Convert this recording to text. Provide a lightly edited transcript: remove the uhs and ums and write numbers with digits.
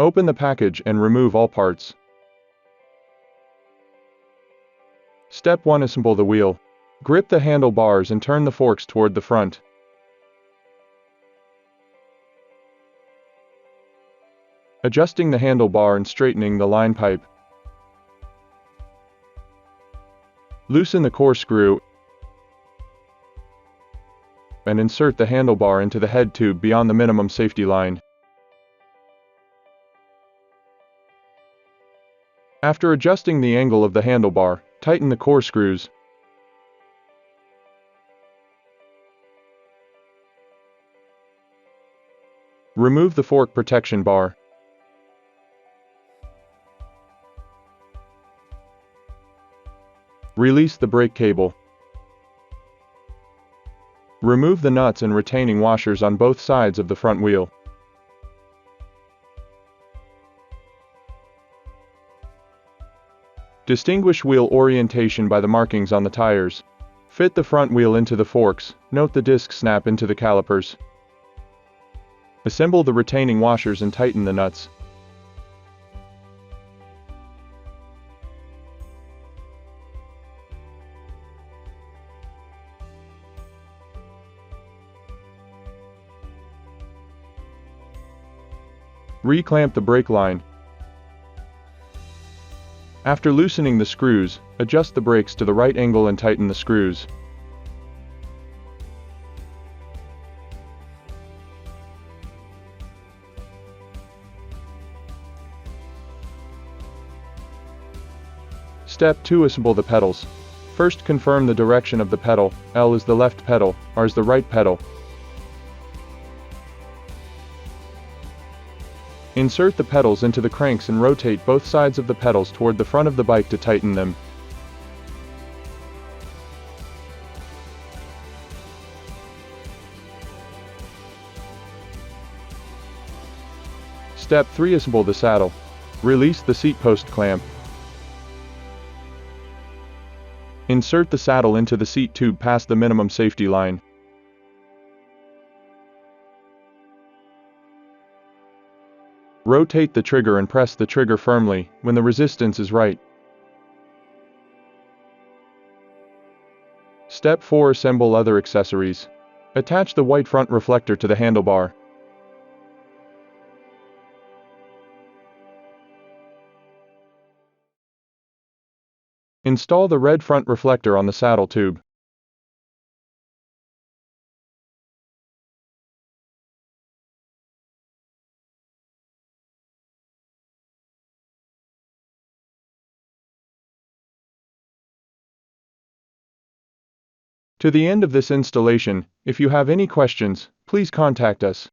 Open the package and remove all parts. Step 1. Assemble the wheel. Grip the handlebars and turn the forks toward the front. Adjusting the handlebar and straightening the line pipe. Loosen the core screw and insert the handlebar into the head tube beyond the minimum safety line. After adjusting the angle of the handlebar, tighten the core screws. Remove the fork protection bar. Release the brake cable. Remove the nuts and retaining washers on both sides of the front wheel. Distinguish wheel orientation by the markings on the tires. Fit the front wheel into the forks. Note the disc snap into the calipers. Assemble the retaining washers and tighten the nuts. Reclamp the brake line. After loosening the screws, adjust the brakes to the right angle and tighten the screws. Step 2. Assemble the pedals. First, confirm the direction of the pedal. L is the left pedal, R is the right pedal. Insert the pedals into the cranks and rotate both sides of the pedals toward the front of the bike to tighten them. Step 3. Assemble the saddle. Release the seat post clamp. Insert the saddle into the seat tube past the minimum safety line. Rotate the trigger and press the trigger firmly when the resistance is right. Step 4. Assemble other accessories. Attach the white front reflector to the handlebar. Install the red front reflector on the saddle tube. To the end of this installation, if you have any questions, please contact us.